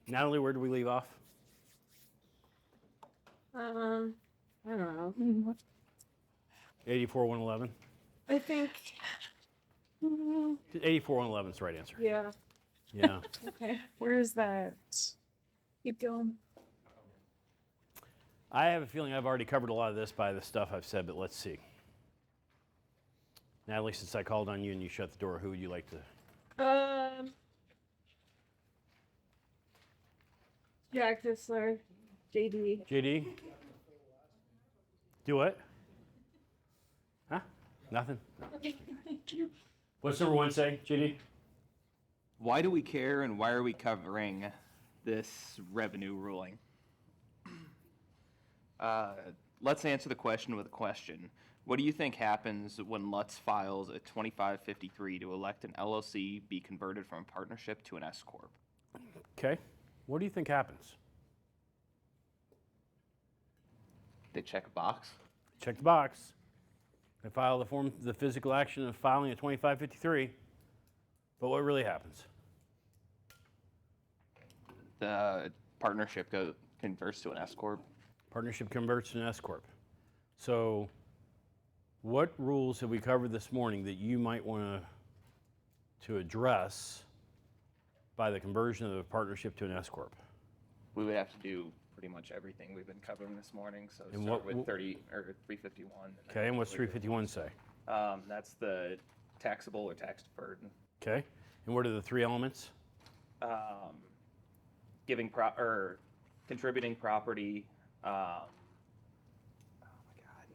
Natalie, where did we leave off? I don't know. 84-111. I think. 84-111 is the right answer. Yeah. Yeah. Okay. Where is that? Keep going. I have a feeling I've already covered a lot of this by the stuff I've said, but let's see. Natalie, since I called on you and you shut the door, who would you like to? Jack Disler, JD. JD? Do what? Huh? Nothing? No. What's number 1 say, JD? Why do we care and why are we covering this revenue ruling? Let's answer the question with a question. What do you think happens when Lutz files a 2553 to elect an LLC be converted from a partnership to an S Corp? Okay. What do you think happens? They check a box. Check the box. They file the physical action of filing a 2553. But what really happens? The partnership converts to an S Corp. Partnership converts to an S Corp. So what rules have we covered this morning that you might want to address by the conversion of the partnership to an S Corp? We would have to do pretty much everything we've been covering this morning. So And start what- with 351. Okay, and what's 351 say? That's the taxable or tax deferred. Okay, and what are the 3 elements? Contributing property. Oh my God.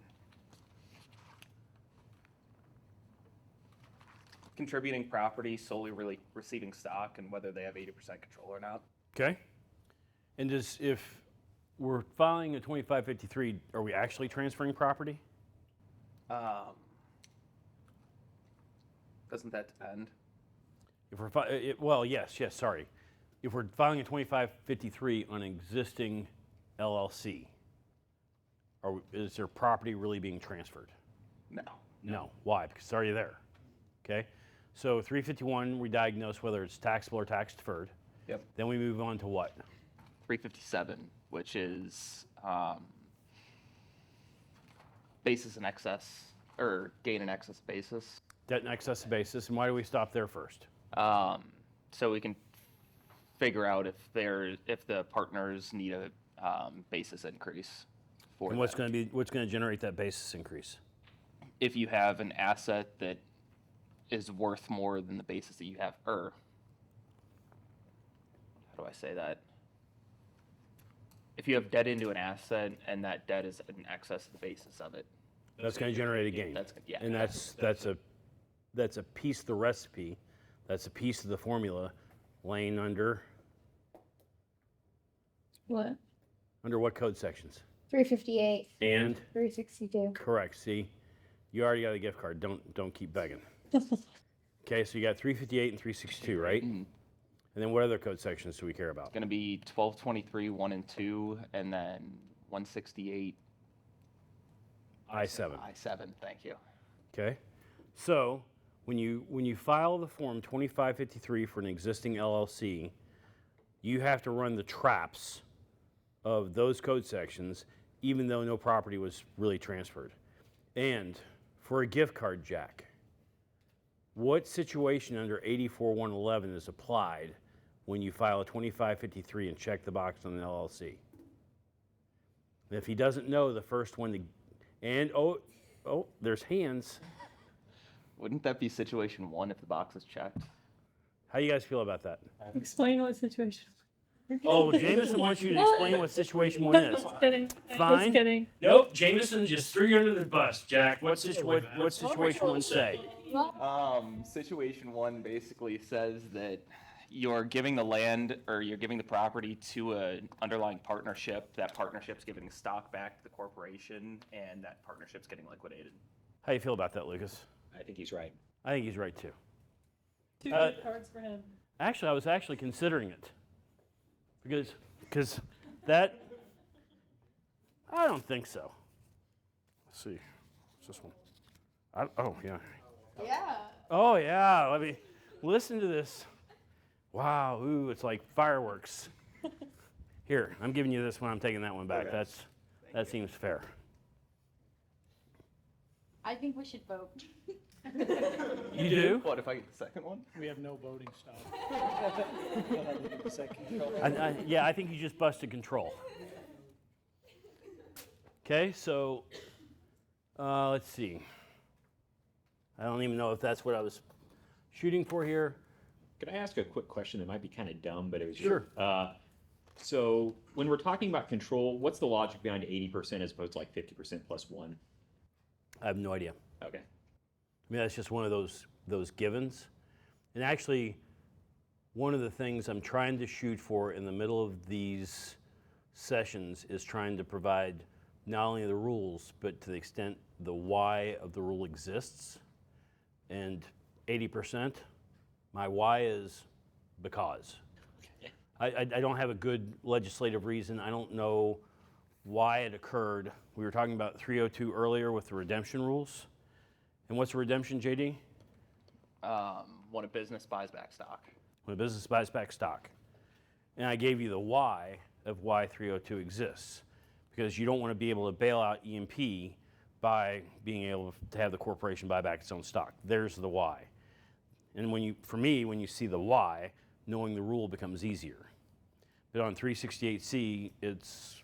Contributing property, solely really receiving stock, and whether they have 80% control or not. Okay, and if we're filing a 2553, are we actually transferring property? Doesn't that depend? If we're well, yes, sorry. If we're filing a 2553 on an existing LLC, is there property really being transferred? No. Why? Because it's already there. Okay. So 351, we diagnose whether it's taxable or tax deferred. Yep. Then we move on to what? 357, which is basis in excess, or gain in excess basis. Debt in excess of basis. And why do we stop there first? So we can figure out if the partners need a basis increase for And what's them. going to generate that basis increase? If you have an asset that is worth more than the basis that you have, or how do I say that? If you have debt into an asset and that debt is in excess of the basis of it, That's going to generate a gain. yeah. And that's a piece of the recipe. That's a piece of the formula laying under What? what code sections? 358, And 362. correct. See, you already got a gift card. Don't keep begging. Okay, so you got 358 and 362, right? And then what other code sections do we care about? Going to be 1223, 1 and 2, and then 168 I-7. I-7. Thank you. Okay, so when you file the form 2553 for an existing LLC, you have to run the traps of those code sections, even though no property was really transferred. And for a gift card, Jack, what situation under 84-111 is applied when you file a 2553 and check the box on the LLC? If he doesn't know the first one to, and there's hands. Wouldn't that be situation 1 if the box is checked? How do you guys feel about that? Explain what situation. Oh, Jameson wants you to explain what situation 1 is. Just kidding. Fine. Just kidding. Nope, Jameson just threw you under the bus, Jack. What situation 1 say? Situation 1 basically says that you're giving the land or you're giving the property to an underlying partnership. That partnership's giving stock back to the corporation, and that partnership's getting liquidated. How do you feel about that, Lucas? I think he's right. I think he's right too. 2 good cards for him. Actually, I was actually considering it because that I don't think so. Let's see, what's this one? Oh yeah. Yeah. Oh yeah. Let me listen to this. Wow. Ooh, it's like fireworks. Here, I'm giving you this one, I'm taking that one back. Okay. That seems fair. I think we should vote. You do? What, if I get the second one? We have no voting stop. Yeah, I think you just busted control. Okay, so let's see. I don't even know if that's what I was shooting for here. Could I ask a quick question? It might be kind of dumb, but it was Sure. So when we're talking about control, what's the logic behind 80% as opposed to like 50% plus one? I have no idea. Okay. I mean, that's just one of those givens. And actually, one of the things I'm trying to shoot for in the middle of these sessions is trying to provide not only the rules, but to the extent the why of the rule exists. And 80%, my why is because. I don't have a good legislative reason. I don't know why it occurred. We were talking about 302 earlier with the redemption rules. And what's a redemption, JD? When a business buys back stock. When a business buys back stock. And I gave you the why of why 302 exists. Because you don't want to be able to bail out EMP by being able to have the corporation buy back its own stock. There's the why. And for me, when you see the why, knowing the rule becomes easier. But on 368C, it's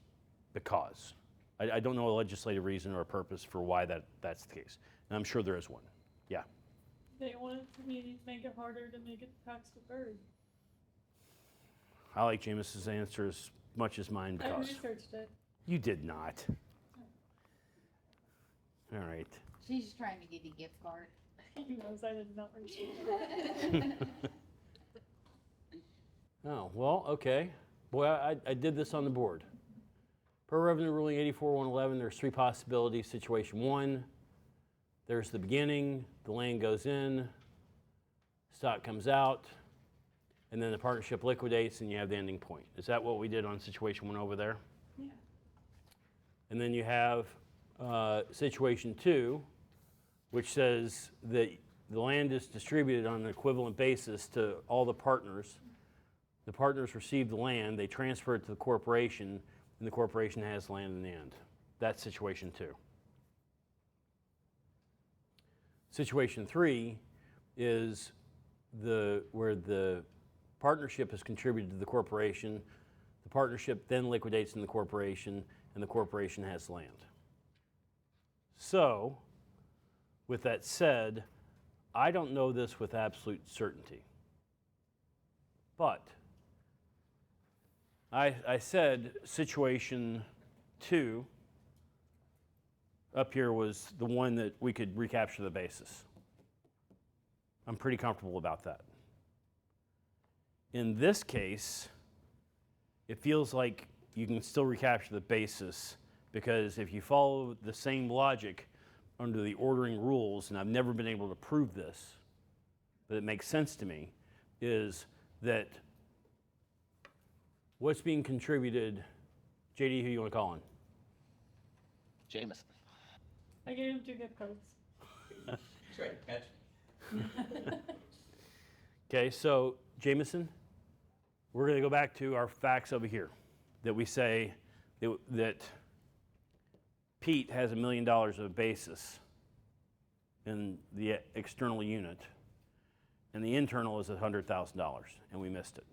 because. I don't know a legislative reason or a purpose for why that's the case. And I'm sure there is one. Yeah. They wanted to make it harder to make it tax deferred. I like James's answer as much as mine I because. researched it. You did not. All right. She's just trying to get a gift card. He knows I did not research it. Oh, well, okay. Boy, I did this on the board. Per Revenue Ruling 84-111, there's three possibilities. Situation one, there's the beginning, the land goes in, stock comes out, and then the partnership liquidates and you have the ending point. Is that what we did on situation one over there? Yeah. And then you have situation two, which says that the land is distributed on an equivalent basis to all the partners. The partners receive the land, they transfer it to the corporation, and the corporation has land in the end. That's situation two. Situation three is where the partnership has contributed to the corporation, the partnership then liquidates in the corporation, and the corporation has land. So, with that said, I don't know this with absolute certainty. But I said situation two up here was the one that we could recapture the basis. I'm pretty comfortable about that. In this case, it feels like you can still recapture the basis because if you follow the same logic under the ordering rules, and I've never been able to prove this, but it makes sense to me, is that what's being contributed, JD, who you want to call on? Jameson. I gave him 2 gift cards. Great catch. Okay, so Jameson, we're going to go back to our facts over here that we say that Pete has $1 million of basis in the external unit, and the internal is $100,000, and we missed it.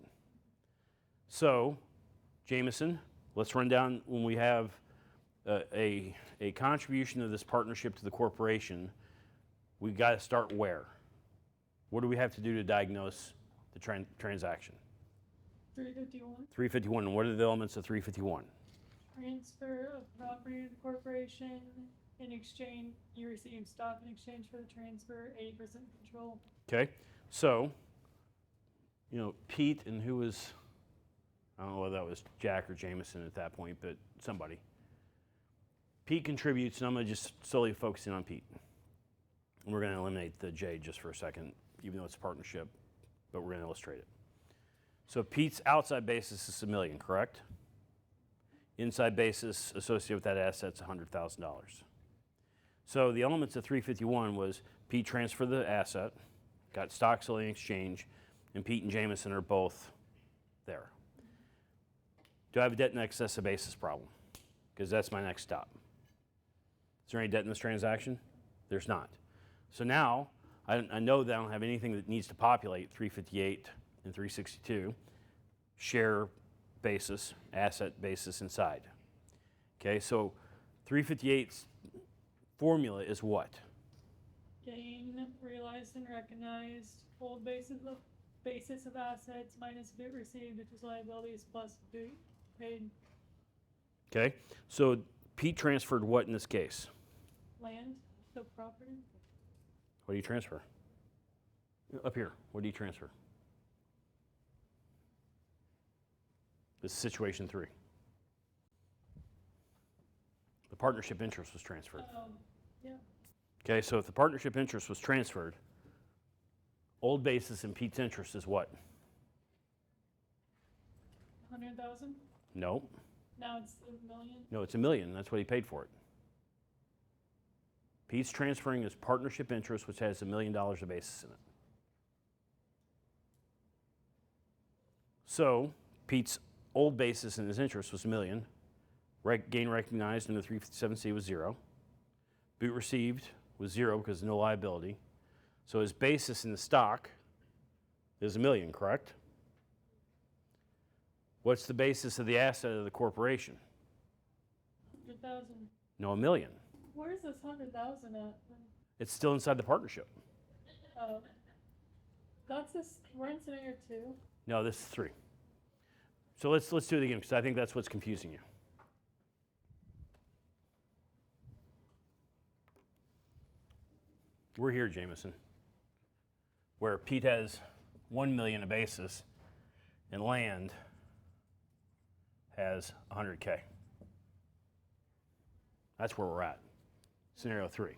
So, Jameson, let's run down when we have a contribution of this partnership to the corporation. We've got to start where? What do we have to do to diagnose the transaction? 351. 351, and what are the elements of 351? Transfer of property to the corporation. In exchange, you receive stock in exchange for the transfer, 80% control. Okay, so, Pete and who was, I don't know whether that was Jack or Jameson at that point, but somebody. Pete contributes, and I'm going to just solely focus in on Pete. And we're going to eliminate the J just for a second, even though it's a partnership, but we're going to illustrate it. So Pete's outside basis is $1 million, correct? Inside basis associated with that asset's $100,000. So the elements of 351 was Pete transferred the asset, got stock selling exchange, and Pete and Jameson are both there. Do I have a debt in excess of basis problem? Because that's my next stop. Is there any debt in this transaction? There's not. So now I know that I don't have anything that needs to populate 358 and 362, share basis, asset basis inside. Okay, so 358's formula is what? Gain realized and recognized, old basis of assets minus bit received, which is liabilities plus boot paid. Okay, so Pete transferred what in this case? Land, so property. What do you transfer? Up here, what do you transfer? This is situation 3. The partnership interest was transferred. Yeah, Okay, so if the partnership interest was transferred, old basis in Pete's interest is what? 100,000. No, Now it's a million. no, it's $1 million. That's what he paid for it. Pete's transferring his partnership interest, which has $1 million of basis in it. So Pete's old basis in his interest was $1 million. Gain recognized under 357C was 0. Boot received was 0 because no liability. So his basis in the stock is $1 million, correct? What's the basis of the asset of the corporation? 100,000. No, $1 million. Where's this 100,000 at? It's still inside the partnership. That's this. We're in scenario 2. No, this is 3. So let's do it again because I think that's what's confusing you. We're here, Jameson, where Pete has $1 million of basis and land has 100K. That's where we're at, scenario 3. And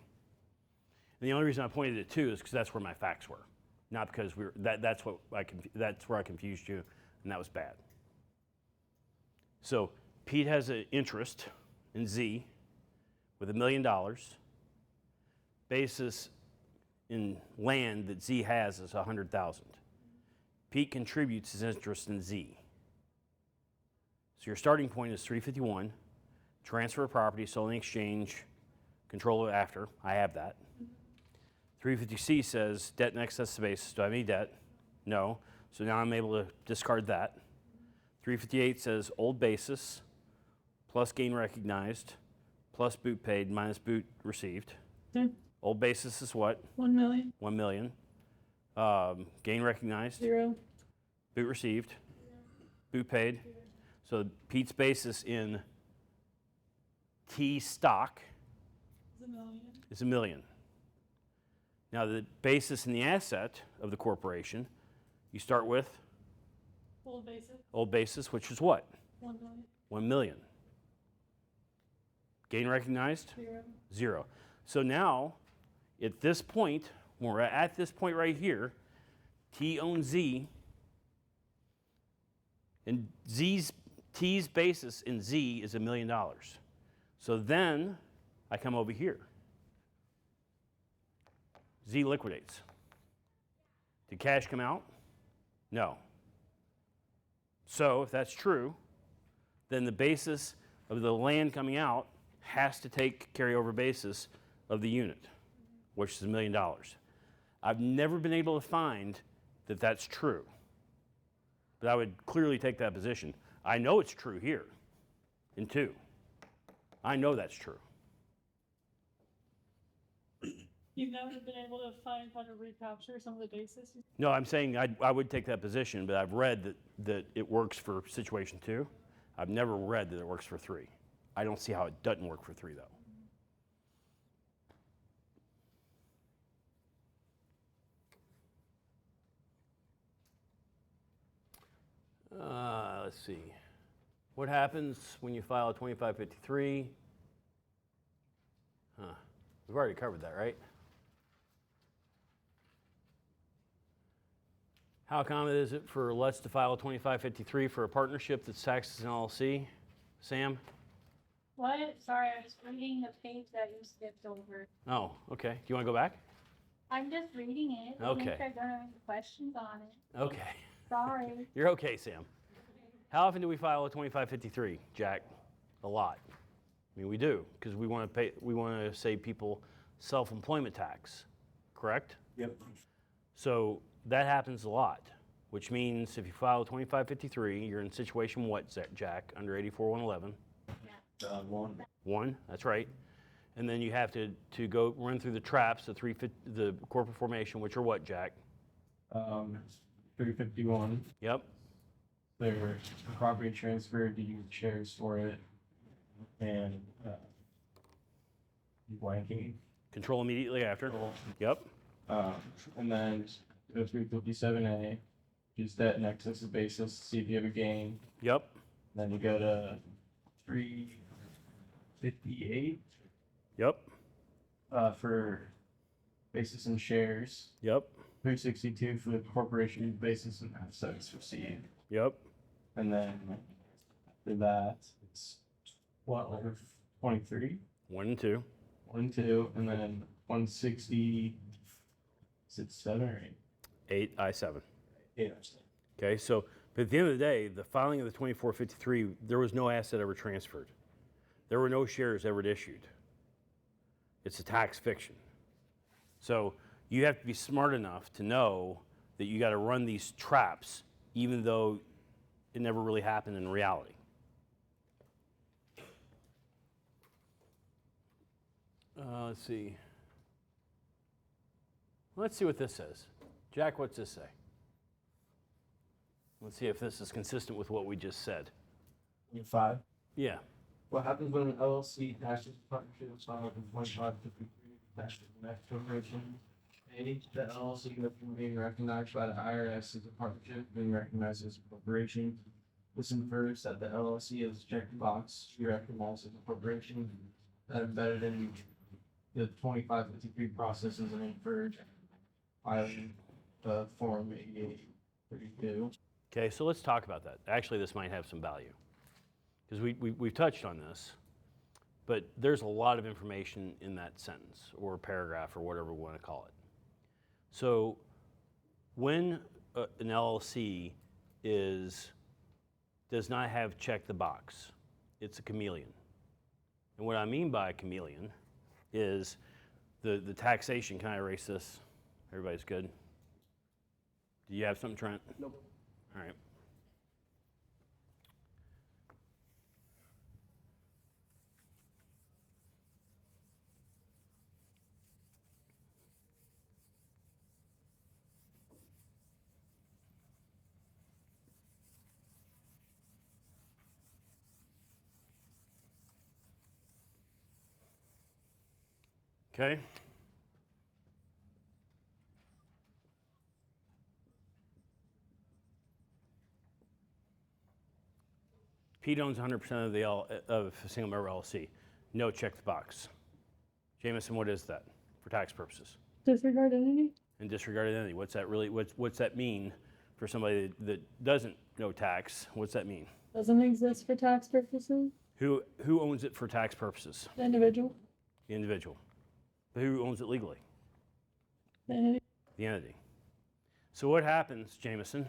the only reason I pointed at 2 is because that's where my facts were, not because that's where I confused you, and that was bad. So Pete has an interest in Z with $1 million. Basis in land that Z has is 100,000. Pete contributes his interest in Z. So your starting point is 351, transfer of property, sold in exchange, control it after. I have that. 350C says debt in excess of basis. Do I have any debt? No. So now I'm able to discard that. 358 says old basis plus gain recognized plus boot paid minus boot received. Okay. Old basis is what? 1 million. 1 million. Gain recognized. 0. Boot received. Boot paid. So Pete's basis in T stock It's a million. is $1 million. Now the basis in the asset of the corporation, you start with Old basis. old basis, which is what? 1 million. 1 million. Gain recognized? 0. 0. So now, at this point, when we're at this point right here, T owns Z, and T's basis in Z is $1 million. So then I come over here. Z liquidates. Did cash come out? No. So if that's true, then the basis of the land coming out has to take carryover basis of the unit, which is $1 million. I've never been able to find that that's true, but I would clearly take that position. I know it's true here in 2. I know that's true. You've never been able to find how to recapture some of the basis. No, I'm saying I would take that position, but I've read that it works for situation 2. I've never read that it works for 3. I don't see how it doesn't work for 3, though. Let's see. What happens when you file a 2553? We've already covered that, right? How common is it for Let's to file a 2553 for a partnership that's taxed as an LLC? Sam? What? Sorry, I was reading the page that you skipped over. Oh, okay. Do you want to go back? I'm just reading it. Okay. Make sure I don't have any questions on it. Okay. Sorry. You're okay, Sam. How often do we file a 2553, Jack? A lot. I mean, we do, because we want to pay, we want to save people self-employment tax, correct? Yep. So that happens a lot, which means if you file a 2553, you're in situation what, Jack, under 84111? One. One, that's right. And then you have to go run through the traps, the corporate formation, which are what, Jack? 351. Yep, Their property transfer, do you shares for it? And blanking. control immediately after. Yep, And then go 357A, use debt in excess of basis, see if you have a gain. yep, Then you go to 358 yep, for basis and shares. yep, 362 for the corporation basis and assets received. yep. And then after that, it's 23, 1 and 2. 1 and 2, and then 160. Is it 7 or 8? 8 I-7. 8. Okay, so but at the end of the day, the filing of the 2453, there was no asset ever transferred. There were no shares ever issued. It's a tax fiction. So you have to be smart enough to know that you got to run these traps, even though it never really happened in reality. Let's see. Let's see what this says. Jack, what's this say? Let's see if this is consistent with what we just said. 5. Yeah. What happens when an LLC passes partnership filed in 2553 passes the next corporation? A, the LLC goes from being recognized by the IRS as a partnership, being recognized as a corporation. This infers that the LLC has checked the box to be recognized as a corporation. That embedded in the 2553 process is an inferred filing of Form 8832. Okay, so let's talk about that. Actually, this might have some value because we've touched on this, but there's a lot of information in that sentence or paragraph or whatever we want to call it. So when an LLC does not have check the box, it's a chameleon. And what I mean by a chameleon is the taxation. Can I erase this? Everybody's good? Do you have something, Trent? Nope. All right. Okay. Pete owns 100% of the of a single member LLC. No, check the box. Jameson, what is that for tax purposes? Disregard entity? And disregarded entity. What's that really? What's that mean for somebody that doesn't know tax? What's that mean? Doesn't exist for tax purposes. Who owns it for tax purposes? The individual. The individual. But who owns it legally? The entity. The entity. So what happens, Jameson?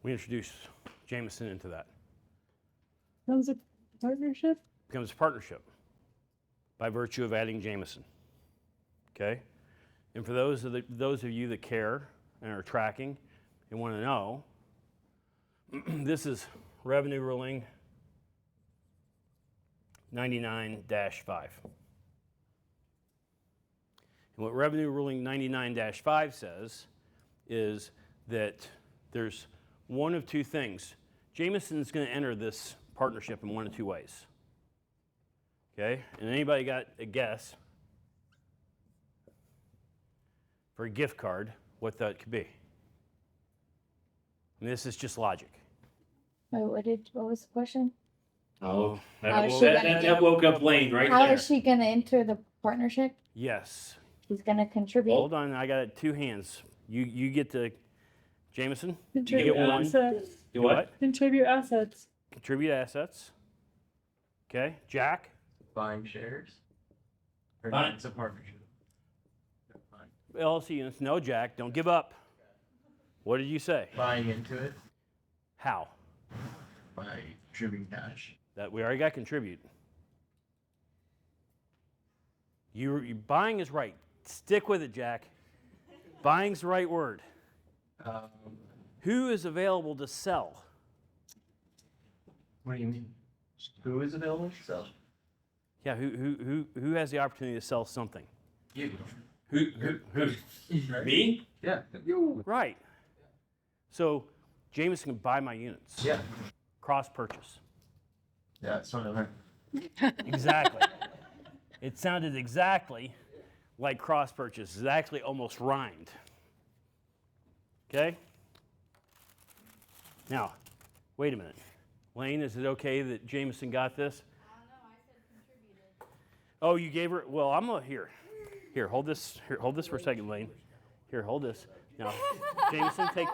We introduce Jameson into that. Becomes a partnership. Becomes a partnership by virtue of adding Jameson. Okay? And for those of you that care and are tracking and want to know, this is Revenue Ruling 99-5. And what Revenue Ruling 99-5 says is that there's one of two things. Jameson's going to enter this partnership in one of two ways. Okay? And anybody got a guess for a gift card what that could be? And this is just logic. What was the question? Oh, How is she gonna woke up Lane right How there. is she gonna enter the partnership? Yes. She's gonna contribute. Hold on, I got two hands. You get to, Jameson? Contribute get one. assets. Do what? Contribute assets. Contribute assets. Okay, Jack? Buying shares? Or Fine. it's a partnership? LLC units. No, Jack, don't give up. What did you say? Buying into it How? by contributing cash. That we already got contribute. You buying is right. Stick with it, Jack. Buying's the right word. Who is available to sell? What do you mean? Who is available to sell? Yeah, who has the opportunity to sell something? You. Who? Me? Yeah. Right. So Jameson can buy my units. Yeah. Cross purchase. Yeah, that's what I meant. Exactly. It sounded exactly like cross purchase. It actually almost rhymed. Okay? Now, wait a minute. Lane, is it okay that Jameson got this? I don't know, I said contributed. Oh, you gave her. Well, I'm gonna here. Here, hold this. Here, hold this for a second, Lane. Here, hold this. Now, Jameson, take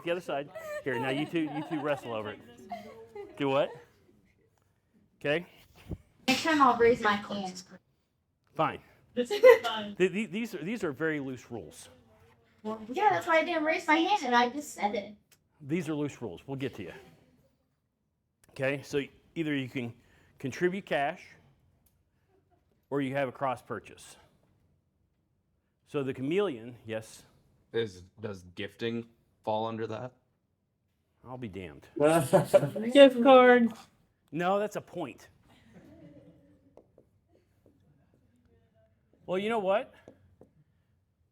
the other side. Here, now you two wrestle over it. Do what? Okay, Next time I'll raise my hand. fine. This is fine. These are very loose rules. Yeah, that's why I didn't raise my hand and I just said it. These are loose rules. We'll get to you. Okay, so either you can contribute cash or you have a cross purchase. So the chameleon, yes, Does gifting fall under that? I'll be damned. Gift card. No, that's a point. Well, you know what?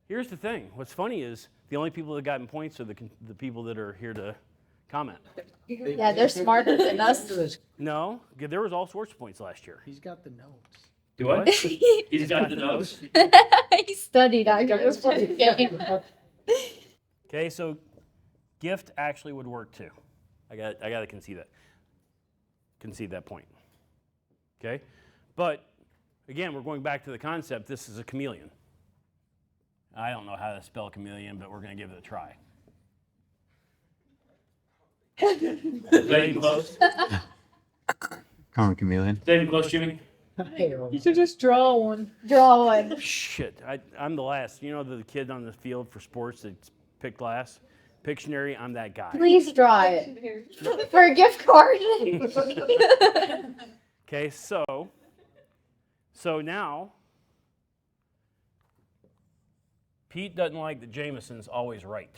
Here's the thing. What's funny is the only people that gotten points are the people that are here to comment. Yeah, they're smarter than us. No, there was all sorts of points last year. He's got the notes. Do what? He's got the notes. He studied after this game. Okay, so gift actually would work too. I got to concede that point. Okay, but again, we're going back to the concept. This is a chameleon. I don't know how to spell chameleon, but we're going to give it a try. Is that even close? Common chameleon. Is that even close, Jimmy? You should just draw one. Draw one. Shit, I'm the last. You know the kid on the field for sports that picked last? Pictionary, I'm that guy. Please draw it. For a gift card. Okay, so now, Pete doesn't like that Jameson's always right.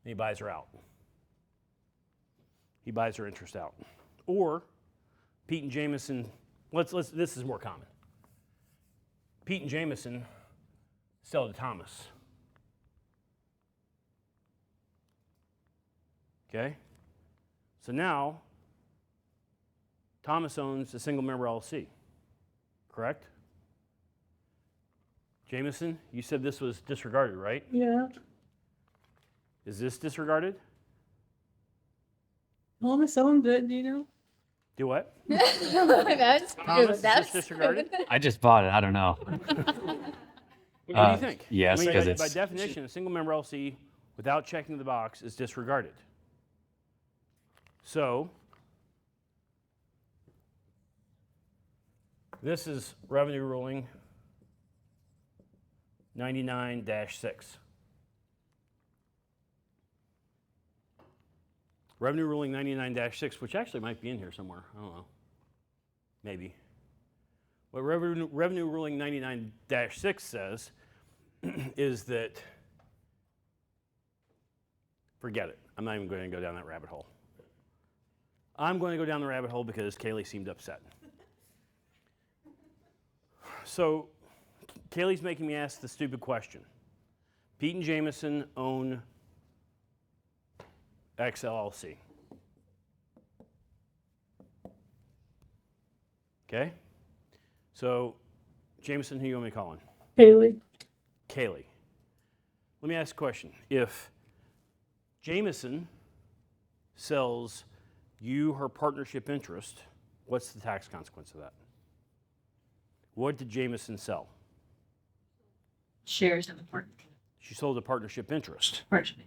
He buys her out. He buys her interest out. Or Pete and Jameson, this is more common. Pete and Jameson sell to Thomas. Okay? So now, Thomas owns a single member LLC, correct? Jameson, you said this was disregarded, right? Yeah. Is this disregarded? Thomas owned it, do you know? Do what? That's Thomas, good. is That's this disregarded? I just bought it. I don't know. What do you think? Yes, I mean, 'cause by it's- definition, a single member LLC without checking the box is disregarded. So, this is revenue ruling 99-6. Revenue ruling 99-6, which actually might be in here somewhere. I don't know. Maybe. What revenue ruling 99-6 says is that, forget it. I'm not even going to go down that rabbit hole. I'm going to go down the rabbit hole because Kaylee seemed upset. So, Kaylee's making me ask the stupid question. Pete and Jameson own XLLC. Okay? So, Jameson, who you want me calling? Haley. Kaylee. Let me ask a question. If Jameson sells you her partnership interest, what's the tax consequence of that? What did Jameson sell? Shares of the partnership. She sold a partnership interest. Partnership.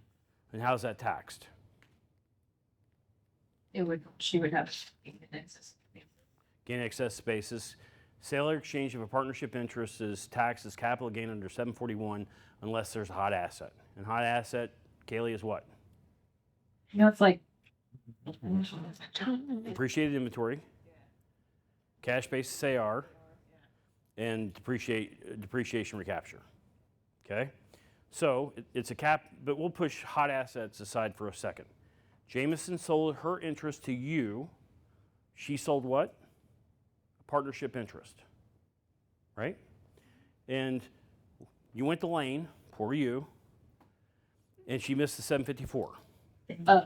And how's that taxed? She would have an excess. Gain excess basis. Sale or exchange of a partnership interest is taxed as capital gain under 741 unless there's a hot asset. And hot asset, Kaylee, is what? You know, it's like. Depreciated inventory, cash basis AR, and depreciation recapture. Okay? So it's a cap, but we'll push hot assets aside for a second. Jameson sold her interest to you. She sold what? A partnership interest. Right? And you went to Lane, poor you, and she missed the 754. Oh,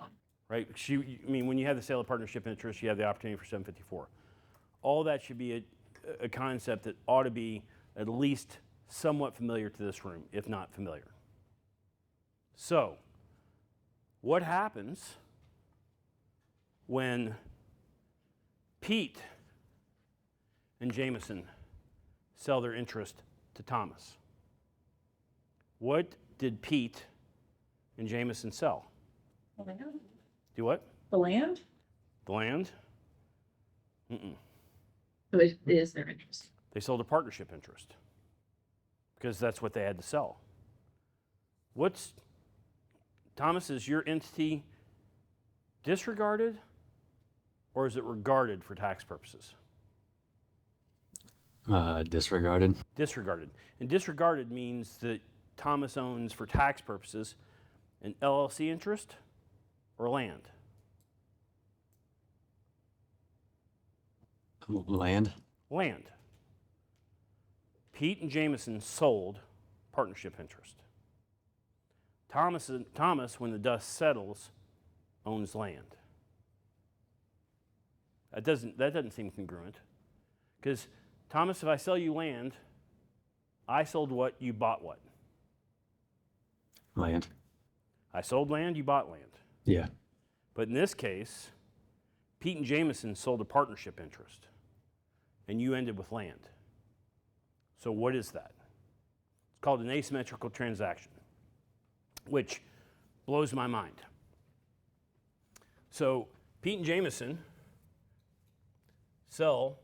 Right? When you have the sale of partnership interest, you have the opportunity for 754. All that should be a concept that ought to be at least somewhat familiar to this room, if not familiar. So, what happens when Pete and Jameson sell their interest to Thomas? What did Pete and Jameson sell? Do what? the land? The land? Mm-mm. So it is their interest. They sold a partnership interest because that's what they had to sell. Thomas, is your entity disregarded or is it regarded for tax purposes? Disregarded. Disregarded. And disregarded means that Thomas owns, for tax purposes, an LLC interest or land. Land. Land. Pete and Jameson sold partnership interest. Thomas, when the dust settles, owns land. That doesn't seem congruent. Because, Thomas, if I sell you land, I sold what, you bought what? Land. I sold land, you bought land. Yeah. But in this case, Pete and Jameson sold a partnership interest, and you ended with land. So what is that? It's called an asymmetrical transaction, which blows my mind. So Pete and Jameson sell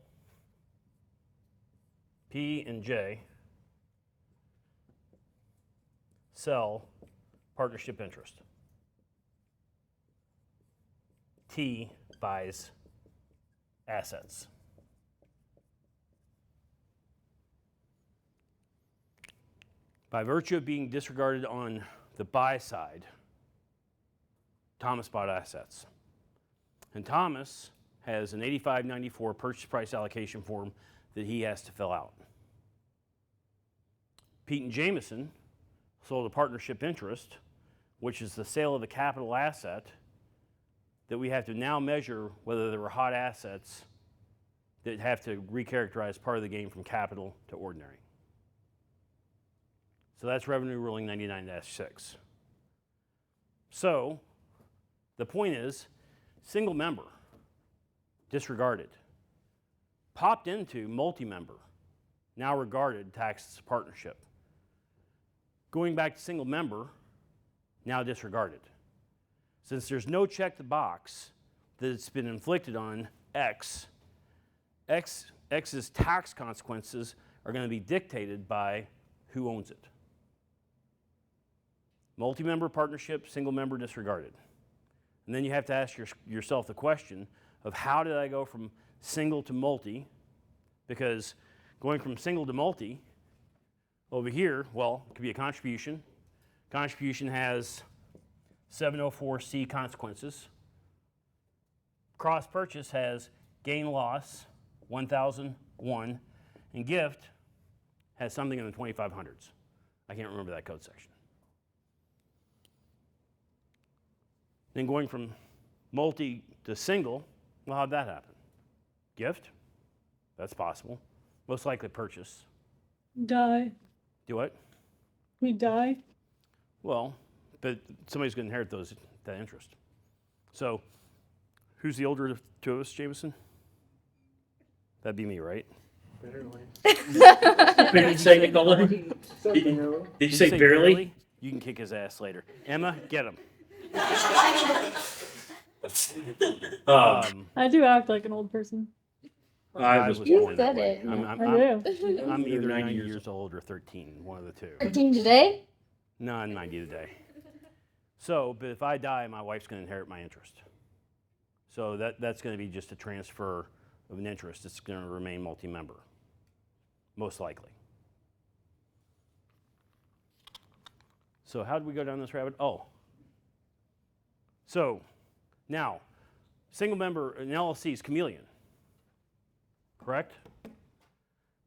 P and J sell partnership interest. T buys assets. By virtue of being disregarded on the buy side, Thomas bought assets. And Thomas has an 8594 purchase price allocation form that he has to fill out. Pete and Jameson sold a partnership interest, which is the sale of a capital asset that we have to now measure whether there were hot assets that have to recharacterize part of the gain from capital to ordinary. So that's Revenue Ruling 99-6. So the point is, single member, disregarded, popped into multi-member, now regarded, taxed as a partnership. Going back to single member, now disregarded. Since there's no check the box that it's been inflicted on X's tax consequences are going to be dictated by who owns it. Multi-member partnership, single member disregarded. And then you have to ask yourself the question of how did I go from single to multi? Because going from single to multi, over here, well, it could be a contribution. Contribution has 704C consequences. Cross purchase has gain loss, 1001, and gift has something in the 2500s. I can't remember that code section. Then going from multi to single, well, how'd that happen? Gift? That's possible. Most likely purchase. Die. Do what? We die. Well, but somebody's going to inherit that interest. So, who's the older of two of us, Jameson? That'd be me, right? Did you say Did you say barely? You can kick his ass later. Emma, get him. I do act like an old person. I was You born that said way. it. I'm You're either 90 90 years years old or 13, one of the two. 13 today? No, I'm 90 today. So, but if I die, my wife's going to inherit my interest. So that's going to be just a transfer of an interest. It's going to remain multi-member, most likely. So how did we go down this rabbit? Oh. So now, single member, an LLC is chameleon, correct?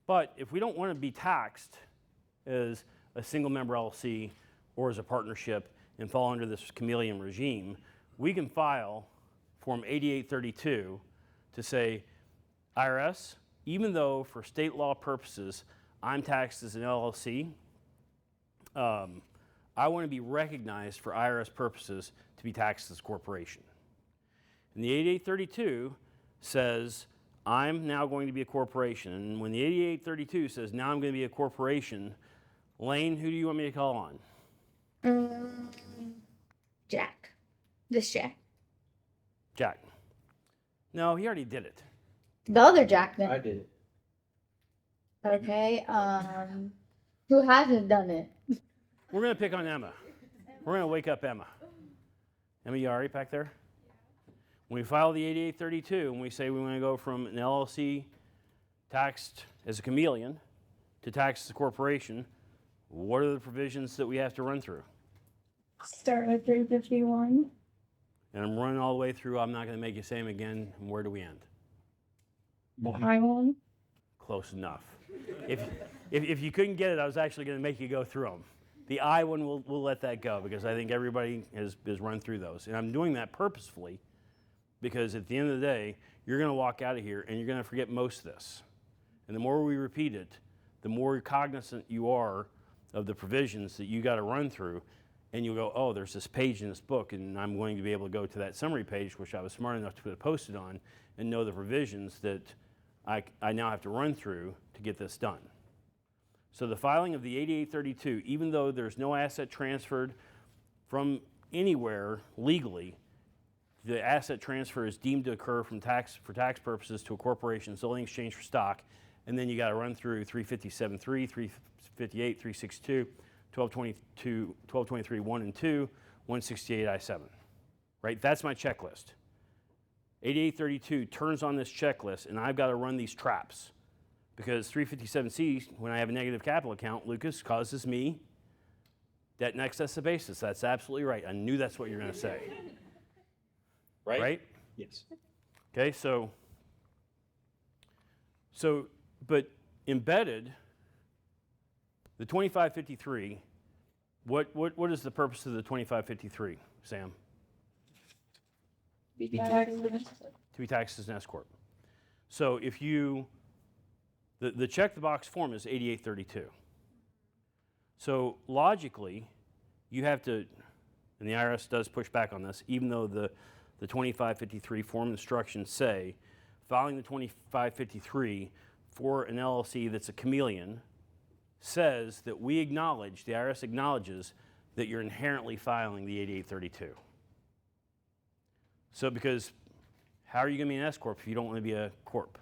But if we don't want to be taxed as a single member LLC or as a partnership and fall under this chameleon regime, we can file Form 8832 to say, IRS, even though for state law purposes I'm taxed as an LLC, I want to be recognized for IRS purposes to be taxed as a corporation. And the 8832 says, I'm now going to be a corporation. And when the 8832 says, now I'm going to be a corporation, Lane, who do you want me to call on? Jack. This Jack. Jack. No, he already did it. The other Jack I then. did it. Okay, who hasn't done it? We're going to pick on Emma. We're going to wake up Emma. Emma, you all right back there? When we file the 8832 and we say we want to go from an LLC taxed as a chameleon to taxed as a corporation, what are the provisions that we have to run through? Start with 351. And I'm running all the way through. I'm not going to make you say them again. And where do we end? I won. Close enough. If you couldn't get it, I was actually going to make you go through them. The I one, we'll let that go because I think everybody has run through those. And I'm doing that purposefully because at the end of the day, you're going to walk out of here and you're going to forget most of this. And the more we repeat it, the more cognizant you are of the provisions that you got to run through. And you'll go, oh, there's this page in this book, and I'm going to be able to go to that summary page, which I was smart enough to put a Post-it on, and know the provisions that I now have to run through to get this done. So the filing of the 8832, even though there's no asset transferred from anywhere legally, the asset transfer is deemed to occur for tax purposes to a corporation solely in exchange for stock, and then you got to run through 357.3, 358, 362, 1222, 1223, 1 and 2, 168 I-7, right? That's my checklist. 8832 turns on this checklist, and I've got to run these traps because 357C, when I have a negative capital account, Lucas, causes me debt in excess of basis. That's absolutely right. I knew that's what you're going to say. Right? Yes. Okay, but embedded, the 2553, what is the purpose of the 2553, Sam? Be taxed. To be taxed as an S corp. So if you, the check the box form is 8832. So logically, you have to, and the IRS does push back on this, even though the 2553 form instructions say filing the 2553 for an LLC that's a chameleon says that we acknowledge, the IRS acknowledges that you're inherently filing the 8832. So because how are you going to be an S corp if you don't want to be a corp?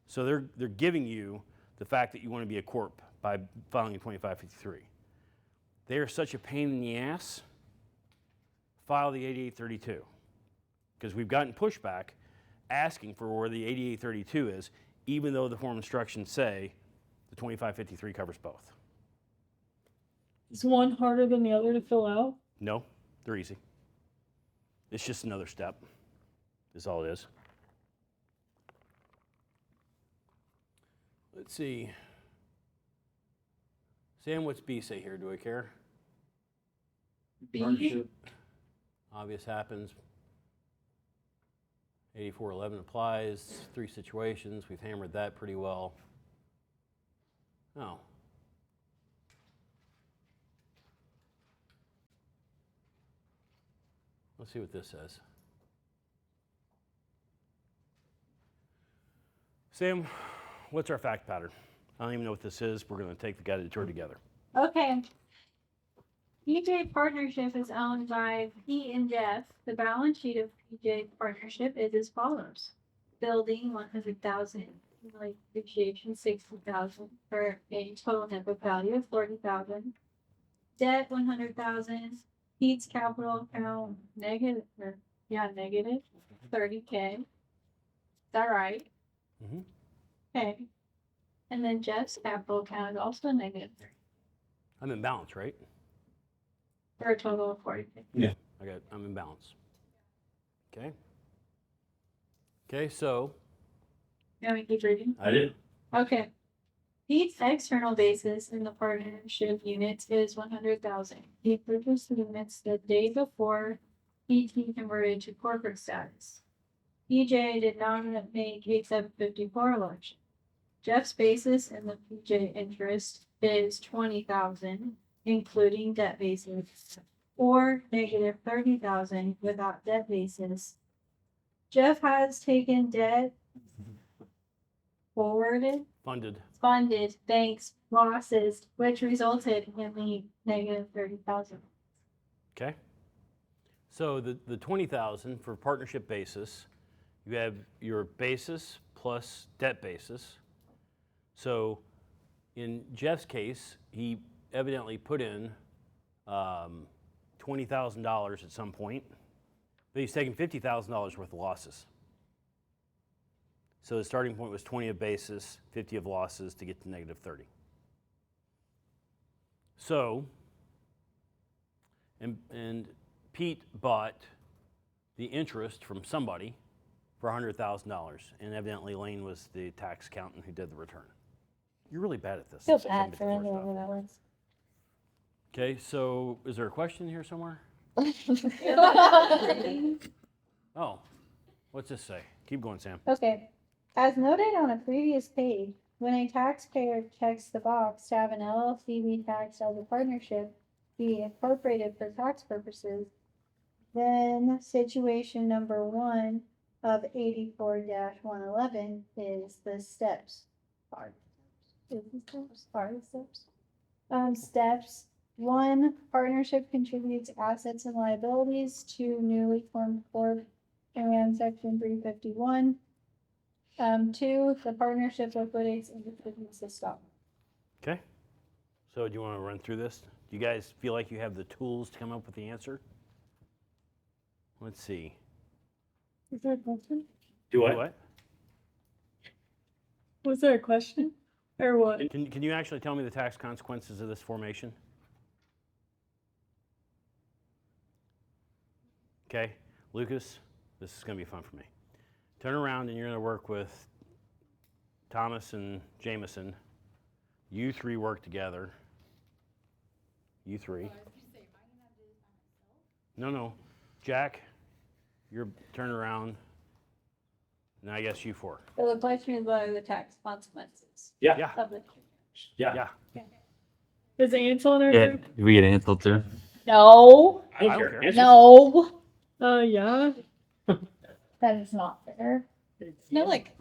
So they're giving you the fact that you want to be a corp by filing a 2553. They are such a pain in the ass. File the 8832 because we've gotten pushback asking for where the 8832 is, even though the form instructions say the 2553 covers both. Is one harder than the other to fill out? No, they're easy. It's just another step, is all it is. Let's see. Sam, what's B say here? Do I care? Partnership. Obvious happens. 8411 applies. 3 situations. We've hammered that pretty well. Oh. Let's see what this says. Sam, what's our fact pattern? I don't even know what this is. We're going to take the guided tour together. Okay. PJ Partnership is owned by Pete and Jeff. The balance sheet of PJ Partnership is as follows. building 100,000, like depreciation 60,000 for a total net book value of 40,000. Debt 100,000. Pete's capital account negative 30K. Is that right? Mhm. Okay. And then Jeff's capital account is also negative I'm in balance, right? for a total of 40K. I'm in balance. Okay. Okay, so You want me to keep reading? I did. Okay. Pete's external basis in the partnership units is 100,000. He purchased the units the day before ET converted to corporate status. PJ did not make a 754 election. Jeff's basis in the PJ interest is 20,000, including debt basis, or negative 30,000 without debt basis. Jeff has taken debt funded banks losses, which resulted in the negative 30,000. okay. So the 20,000 for partnership basis, you have your basis plus debt basis. So in Jeff's case, he evidently put in $20,000 at some point, but he's taken $50,000 worth of losses. So the starting point was 20 of basis, 50 of losses to get to negative 30. So, and Pete bought the interest from somebody for $100,000, and evidently Lane was the tax accountant who did the return. You're really bad at this. Feel It's bad for 754 anyone stuff. that was. Okay, so is there a question here somewhere? Oh, what's this say? Keep going, Sam. Okay. As noted on a previous page, when a taxpayer checks the box to have an LLC be taxed as a partnership be incorporated for tax purposes, then situation number 1 of 84-111 is the steps. Steps 1, partnership contributes assets and liabilities to newly formed corp and section 351. 2, the partnership liquidates and distributes the stock. Okay. So do you want to run through this? Do you guys feel like you have the tools to come up with the answer? Let's see. Is there a question? Do Do what? what? Was there a question? Or what? Can you actually tell me the tax consequences of this formation? Okay, Lucas, this is going to be fun for me. Turn around and you're going to work with Thomas and Jameson. You three work together. You three. No. Jack, you're turn around. And I guess you four. So the question is what are the tax consequences Yeah. Yeah. of the Yeah. Yeah. Is Ansel in our Yeah, group? do we get Ansel too? No, I don't I don't care. care. Answer. no, Yeah. that is not fair. no like